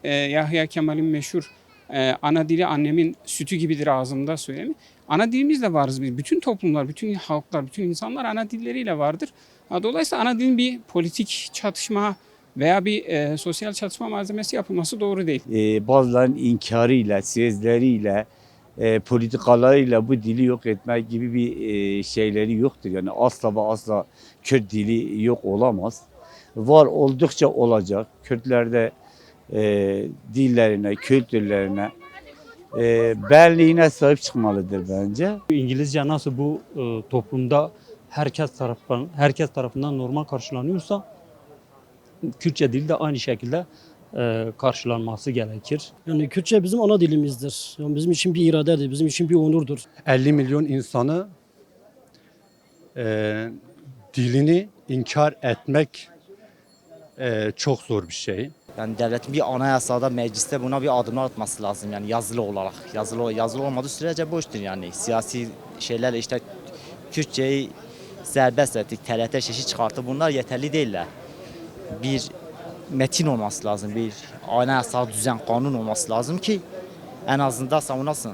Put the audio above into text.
Yahya Kemal'in meşhur ana dili annemin sütü gibidir ağzımda söylemi. Ana dilimizle varız biz. Bütün toplumlar, bütün halklar, bütün insanlar ana dilleriyle vardır. Dolayısıyla ana dilin bir politik çatışma veya bir sosyal çatışma malzemesi yapılması doğru değil. Bazılarının inkarıyla, sözleriyle, politikalarıyla bu dili yok etmek gibi bir şeyleri yoktur. Yani asla ve asla Kürt dili yok olamaz. Var oldukça olacak. Kürtlerde dillerine, kültürlerine, benliğine sahip çıkmalıdır bence. İngilizce nasıl bu toplumda herkes tarafından normal karşılanıyorsa Kürtçe dili de aynı şekilde karşılanması gerekir. Yani Kürtçe bizim ana dilimizdir. Yani bizim için bir iradedir, bizim için bir onurdur. 50 milyon insanı dilini inkar etmek çok zor bir şey. Yani devletin bir anayasada, mecliste buna bir adımlar atması lazım yani yazılı olarak. Yazılı olmadığı sürece boştur yani. Siyasi şeylerle işte Kürtçeyi serbest ettik, TRT şişi çıkarttı. Bunlar yeterli değiller. Bir metin olması lazım, bir anayasal düzen, kanun olması lazım ki en azından savunasın.